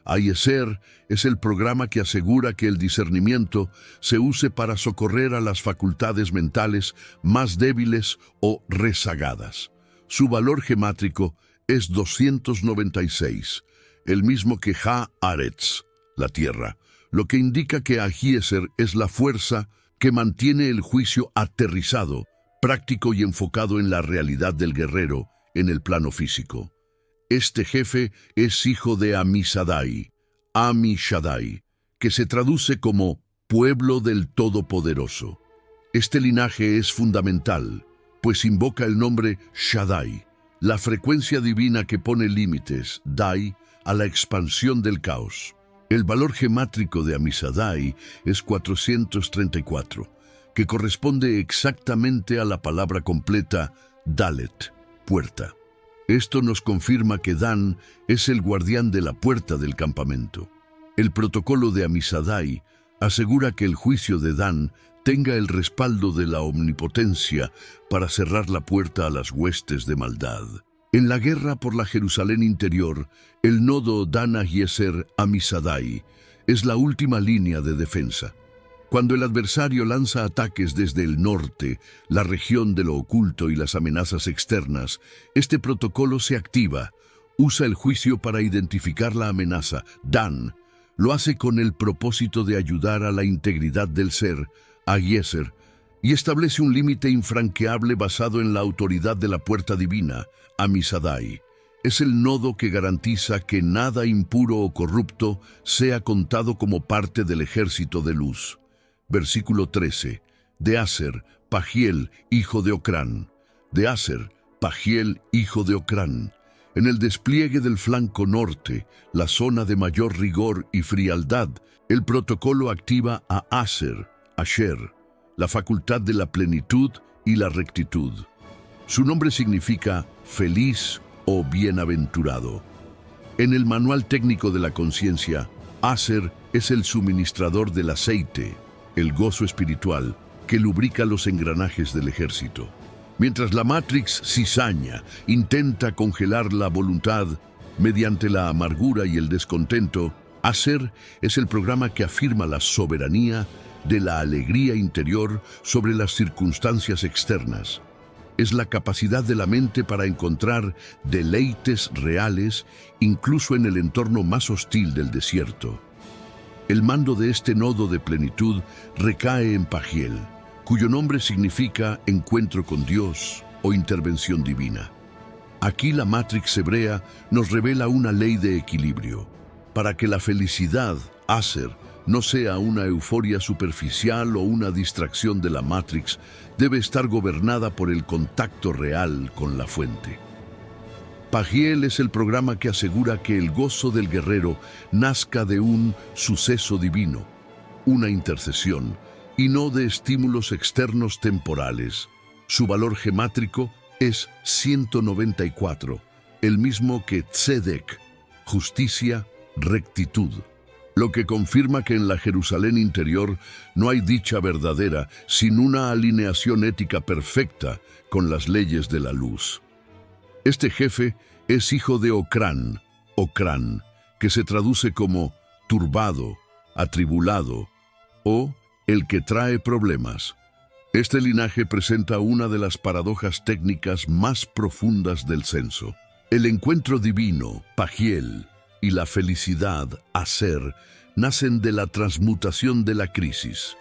S1: Ahieser es el programa que asegura que el discernimiento se use para socorrer a las facultades mentales más débiles o rezagadas. Su valor gemátrico es 296, el mismo que Ha-Aretz, la tierra, lo que indica que Ahieser es la fuerza que mantiene el juicio aterrizado, práctico y enfocado en la realidad del guerrero en el plano físico. Este jefe es hijo de Amisadai, Amishadai, que se traduce como pueblo del Todopoderoso. Este linaje es fundamental, pues invoca el nombre Shaddai, la frecuencia divina que pone límites, Dai, a la expansión del caos. El valor gemátrico de Amisadai es 434, que corresponde exactamente a la palabra completa Dalet, puerta. Esto nos confirma que Dan es el guardián de la puerta del campamento. El protocolo de Amisadai asegura que el juicio de Dan tenga el respaldo de la omnipotencia para cerrar la puerta a las huestes de maldad. En la guerra por la Jerusalén interior, el nodo Dan Ahieser Amisadai es la última línea de defensa. Cuando el adversario lanza ataques desde el norte, la región de lo oculto y las amenazas externas, este protocolo se activa, usa el juicio para identificar la amenaza. Dan lo hace con el propósito de ayudar a la integridad del ser, Ahieser, y establece un límite infranqueable basado en la autoridad de la puerta divina, Amisadai. Es el nodo que garantiza que nada impuro o corrupto sea contado como parte del ejército de luz. Versículo 13. De Aser, Pagiel, hijo de Ocrán. De Aser, Pagiel, hijo de Ocrán. En el despliegue del flanco norte, la zona de mayor rigor y frialdad, el protocolo activa a Aser, Asher, la facultad de la plenitud y la rectitud. Su nombre significa feliz o bienaventurado. En el manual técnico de la conciencia, Aser es el suministrador del aceite, el gozo espiritual que lubrica los engranajes del ejército. Mientras la Matrix cizaña intenta congelar la voluntad mediante la amargura y el descontento, Aser es el programa que afirma la soberanía de la alegría interior sobre las circunstancias externas. Es la capacidad de la mente para encontrar deleites reales incluso en el entorno más hostil del desierto. El mando de este nodo de plenitud recae en Pagiel, cuyo nombre significa encuentro con Dios o intervención divina. Aquí la Matrix hebrea nos revela una ley de equilibrio. Para que la felicidad, Aser, no sea una euforia superficial o una distracción de la Matrix, debe estar gobernada por el contacto real con la fuente. Pagiel es el programa que asegura que el gozo del guerrero nazca de un suceso divino, una intercesión, y no de estímulos externos temporales. Su valor gemátrico es 194, el mismo que Tzedek, justicia, rectitud, lo que confirma que en la Jerusalén interior no hay dicha verdadera sin una alineación ética perfecta con las leyes de la luz. Este jefe es hijo de Ocrán, que se traduce como turbado, atribulado o el que trae problemas. Este linaje presenta una de las paradojas técnicas más profundas del censo. El encuentro divino, Pagiel, y la felicidad, Aser, nacen de la transmutación de la crisis.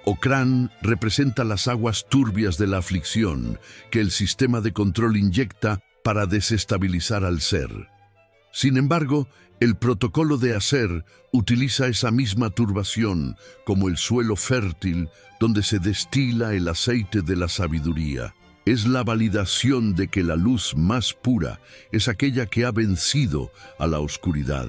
S1: Ocrán representa las aguas turbias de la aflicción que el sistema de control inyecta para desestabilizar al ser. Sin embargo, el protocolo de Aser utiliza esa misma turbación como el suelo fértil donde se destila el aceite de la sabiduría. Es la validación de que la luz más pura es aquella que ha vencido a la oscuridad.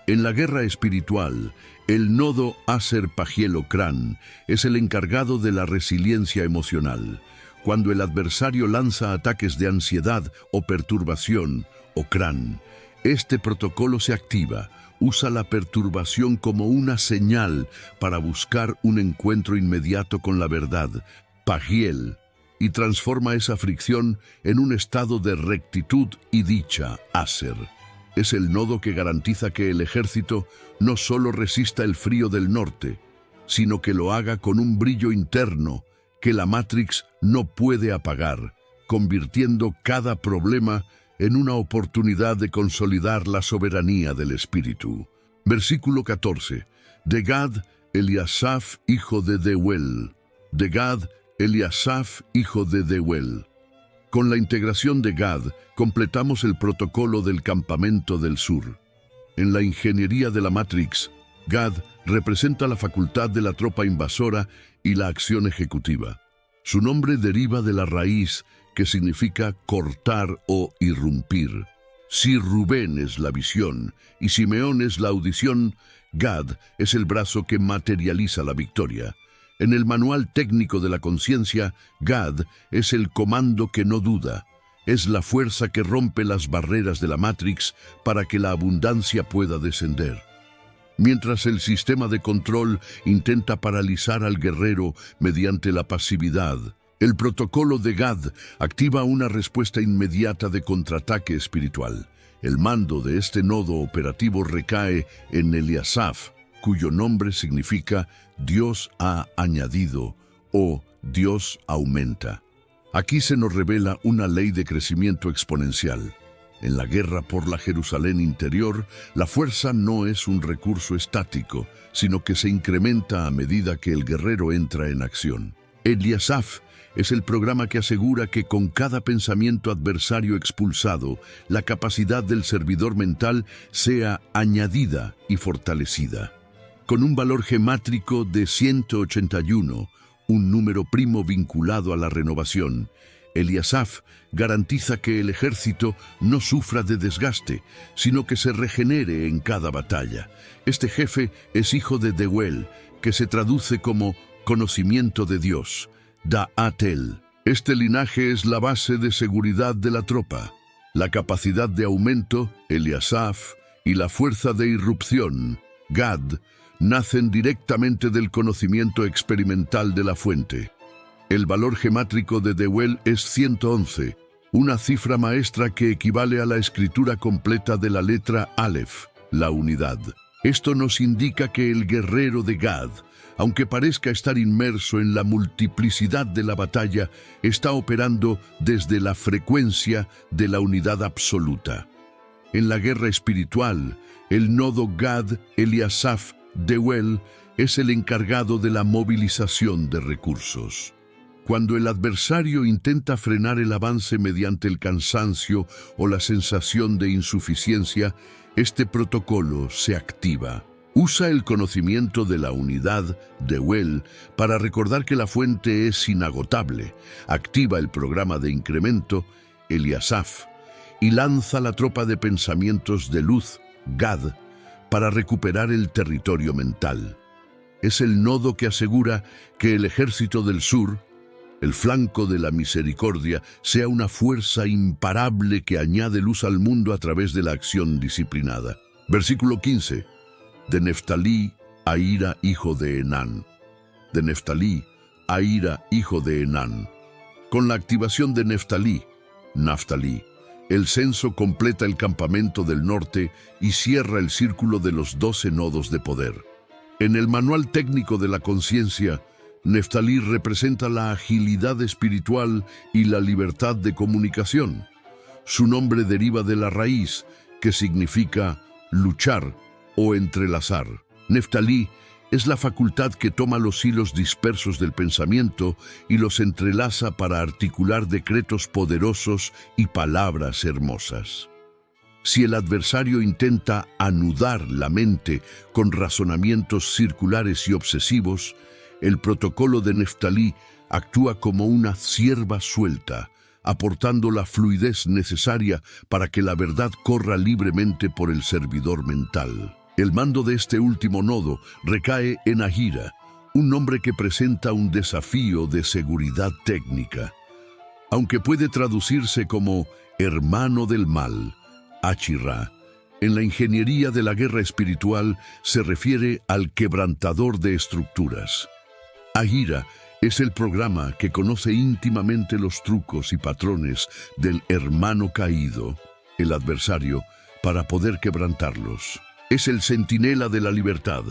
S1: En la guerra espiritual, El nodo Aser-Pagiel-Ocrán es el encargado de la resiliencia emocional. Cuando el adversario lanza ataques de ansiedad o perturbación, Ocrán, este protocolo se activa, usa la perturbación como una señal para buscar un encuentro inmediato con la verdad, Pagiel, y transforma esa fricción en un estado de rectitud y dicha, Aser. Es el nodo que garantiza que el ejército no solo resista el frío del norte, sino que lo haga con un brillo interno que la Matrix no puede apagar, convirtiendo cada problema en una oportunidad de consolidar la soberanía del espíritu. Versículo 14. De Gad, Eliasaf, hijo de Deuel. De Gad, Eliasaf, hijo de Deuel. Con la integración de Gad, completamos el protocolo del campamento del sur. En la ingeniería de la Matrix, Gad representa la facultad de la tropa invasora y la acción ejecutiva. Su nombre deriva de la raíz que significa cortar o irrumpir. Si Rubén es la visión y Simeón es la audición, Gad es el brazo que materializa la victoria. En el manual técnico de la conciencia, Gad es el comando que no duda. Es la fuerza que rompe las barreras de la Matrix para que la abundancia pueda descender. Mientras el sistema de control intenta paralizar al guerrero mediante la pasividad, el protocolo de Gad activa una respuesta inmediata de contraataque espiritual. El mando de este nodo operativo recae en Eliasaf, cuyo nombre significa Dios ha añadido o Dios aumenta. Aquí se nos revela una ley de crecimiento exponencial. En la guerra por la Jerusalén interior, la fuerza no es un recurso estático, sino que se incrementa a medida que el guerrero entra en acción. Eliasaf es el programa que asegura que con cada pensamiento adversario expulsado, la capacidad del servidor mental sea añadida y fortalecida. Con un valor gemátrico de 181, un número primo vinculado a la renovación, Eliasaf garantiza que el ejército no sufra de desgaste, sino que se regenere en cada batalla. Este jefe es hijo de Deuel, que se traduce como conocimiento de Dios, Da'atel. Este linaje es la base de seguridad de la tropa. La capacidad de aumento, Eliasaf, y la fuerza de irrupción, Gad, nacen directamente del conocimiento experimental de la fuente. El valor gemátrico de Deuel es 111, una cifra maestra que equivale a la escritura completa de la letra Aleph, la unidad. Esto nos indica que el guerrero de Gad, aunque parezca estar inmerso en la multiplicidad de la batalla, está operando desde la frecuencia de la unidad absoluta. En la guerra espiritual, el nodo Gad, Eliasaf, Deuel es el encargado de la movilización de recursos. Cuando el adversario intenta frenar el avance mediante el cansancio o la sensación de insuficiencia, este protocolo se activa. Usa el conocimiento de la unidad, Deuel, para recordar que la fuente es inagotable. Activa el programa de incremento, Eliasaf, y lanza la tropa de pensamientos de luz, Gad, para recuperar el territorio mental. Es el nodo que asegura que el ejército del sur, el flanco de la misericordia, sea una fuerza imparable que añade luz al mundo a través de la acción disciplinada. Versículo 15. De Neftalí, Ahira, hijo de Enán. De Neftalí, Ahira, hijo de Enán. Con la activación de Neftalí, Naftalí, el censo completa el campamento del norte y cierra el círculo de los 12 nodos de poder. En el manual técnico de la conciencia, Neftalí representa la agilidad espiritual y la libertad de comunicación. Su nombre deriva de la raíz, que significa luchar o entrelazar. Neftalí es la facultad que toma los hilos dispersos del pensamiento y los entrelaza para articular decretos poderosos y palabras hermosas. Si el adversario intenta anudar la mente con razonamientos circulares y obsesivos, el protocolo de Neftalí actúa como una cierva suelta, aportando la fluidez necesaria para que la verdad corra libremente por el servidor mental. El mando de este último nodo recae en Ahira, un nombre que presenta un desafío de seguridad técnica. Aunque puede traducirse como hermano del mal, Achirra, en la ingeniería de la guerra espiritual se refiere al quebrantador de estructuras. Ahira es el programa que conoce íntimamente los trucos y patrones del hermano caído, el adversario, para poder quebrantarlos. Es el centinela de la libertad.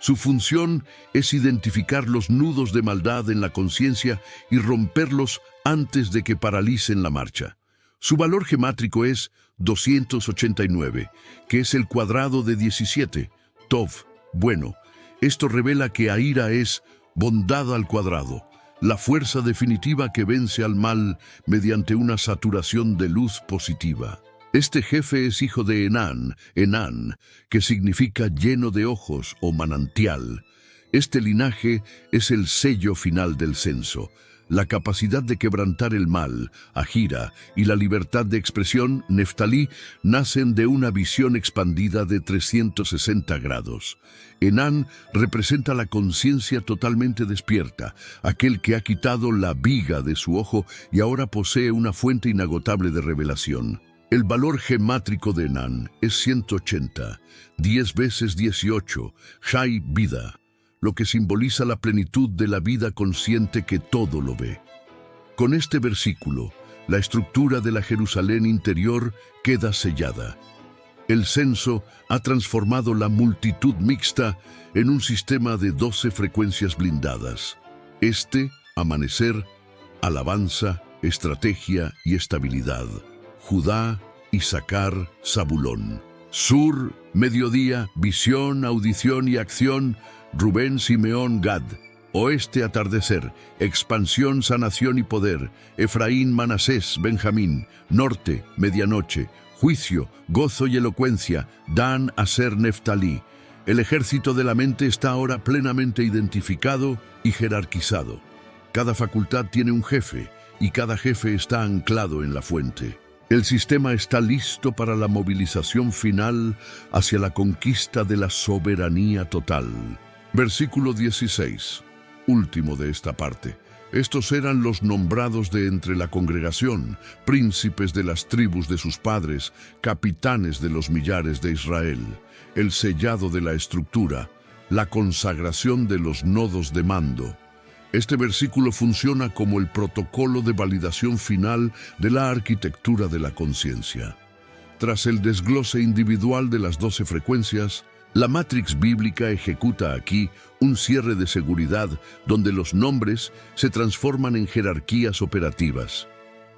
S1: Su función es identificar los nudos de maldad en la conciencia y romperlos antes de que paralicen la marcha. Su valor gemátrico es 289, que es el cuadrado de 17, Tov, bueno. Esto revela que Ahira es bondad al cuadrado, la fuerza definitiva que vence al mal mediante una saturación de luz positiva. Este jefe es hijo de Enán, que significa lleno de ojos o manantial. Este linaje es el sello final del censo. La capacidad de quebrantar el mal, Ahira, y la libertad de expresión, Neftalí, nacen de una visión expandida de 360 grados. Enán representa la conciencia totalmente despierta, aquel que ha quitado la viga de su ojo y ahora posee una fuente inagotable de revelación. El valor gemátrico de Enán es 180, 10 veces 18, Shai vida, lo que simboliza la plenitud de la vida consciente que todo lo ve. Con este versículo, la estructura de la Jerusalén interior queda sellada. El censo ha transformado la multitud mixta en un sistema de 12 frecuencias blindadas. Amanecer, alabanza, estrategia y estabilidad. Judá, Isaacar, Zabulón. Sur, mediodía, visión, audición y acción, Rubén, Simeón, Gad. Oeste, atardecer, expansión, sanación y poder, Efraín, Manasés, Benjamín. Norte, medianoche, juicio, gozo y elocuencia, Dan, Aser, Neftalí. El ejército de la mente está ahora plenamente identificado y jerarquizado. Cada facultad tiene un jefe y cada jefe está anclado en la fuente. El sistema está listo para la movilización final hacia la conquista de la soberanía total. Versículo 16, último de esta parte. Estos eran los nombrados de entre la congregación, príncipes de las tribus de sus padres, capitanes de los millares de Israel, el sellado de la estructura, la consagración de los nodos de mando. Este versículo funciona como el protocolo de validación final de la arquitectura de la conciencia. Tras el desglose individual de las 12 frecuencias, la Matrix bíblica ejecuta aquí un cierre de seguridad donde los nombres se transforman en jerarquías operativas.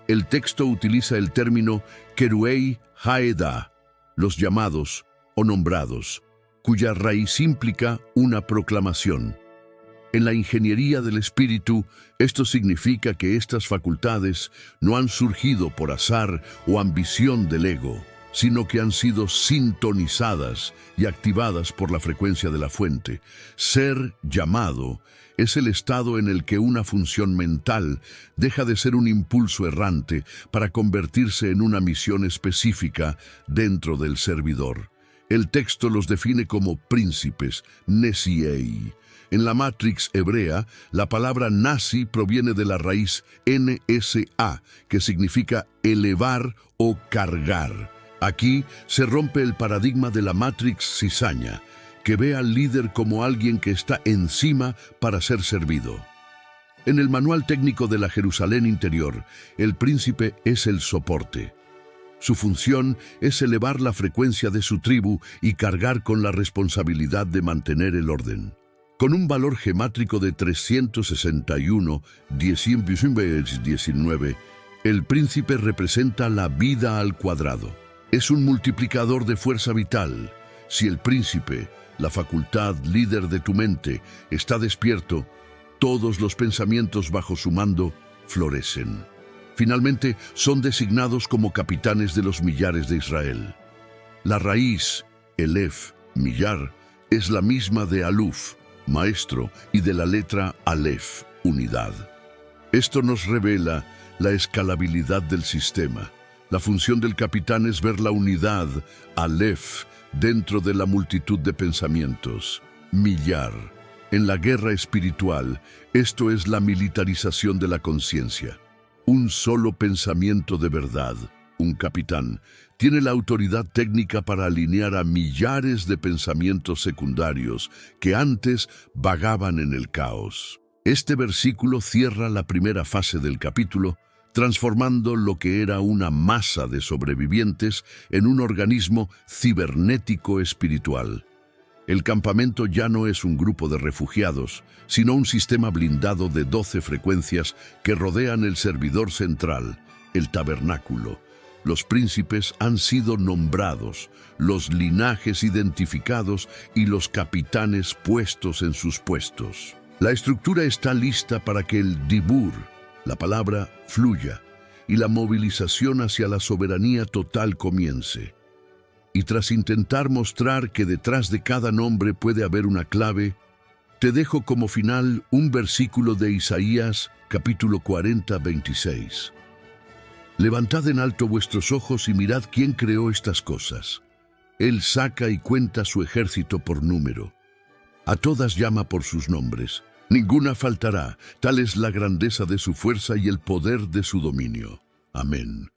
S1: El texto utiliza el término Keruei Haedah, los llamados o nombrados, cuya raíz implica una proclamación. En la ingeniería del espíritu, esto significa que estas facultades no han surgido por azar o ambición del ego, sino que han sido sintonizadas y activadas por la frecuencia de la fuente. Ser llamado es el estado en el que una función mental deja de ser un impulso errante para convertirse en una misión específica dentro del servidor. El texto los define como príncipes, Nesiei. En la Matrix hebrea, la palabra Nasi proviene de la raíz NSA, que significa elevar o cargar. Aquí se rompe el paradigma de la Matrix cizaña, que ve al líder como alguien que está encima para ser servido. En el manual técnico de la Jerusalén interior, el príncipe es el soporte. Su función es elevar la frecuencia de su tribu y cargar con la responsabilidad de mantener el orden. Con un valor gemátrico de 361, 19, el príncipe representa la vida al cuadrado. Es un multiplicador de fuerza vital. Si el príncipe, la facultad líder de tu mente, está despierto, todos los pensamientos bajo su mando florecen. Finalmente, son designados como capitanes de los millares de Israel. La raíz, Elef, millar, es la misma de Aluf, maestro, y de la letra Alef, unidad. Esto nos revela la escalabilidad del sistema. La función del capitán es ver la unidad, Alef, dentro de la multitud de pensamientos. Millar. En la guerra espiritual, esto es la militarización de la conciencia. Un solo pensamiento de verdad, un capitán, tiene la autoridad técnica para alinear a millares de pensamientos secundarios que antes vagaban en el caos. Este versículo cierra la primera fase del capítulo, transformando lo que era una masa de sobrevivientes en un organismo cibernético espiritual. El campamento ya no es un grupo de refugiados, sino un sistema blindado de 12 frecuencias que rodean el servidor central, el tabernáculo. Los príncipes han sido nombrados, los linajes identificados y los capitanes puestos en sus puestos. La estructura está lista para que el dibur, la palabra, fluya y la movilización hacia la soberanía total comience. Y tras intentar mostrar que detrás de cada nombre puede haber una clave, te dejo como final un versículo de Isaías, capítulo 40, 26. Levantad en alto vuestros ojos y mirad quién creó estas cosas. Él saca y cuenta su ejército por número. A todas llama por sus nombres. Ninguna faltará, tal es la grandeza de su fuerza y el poder de su dominio. Amén.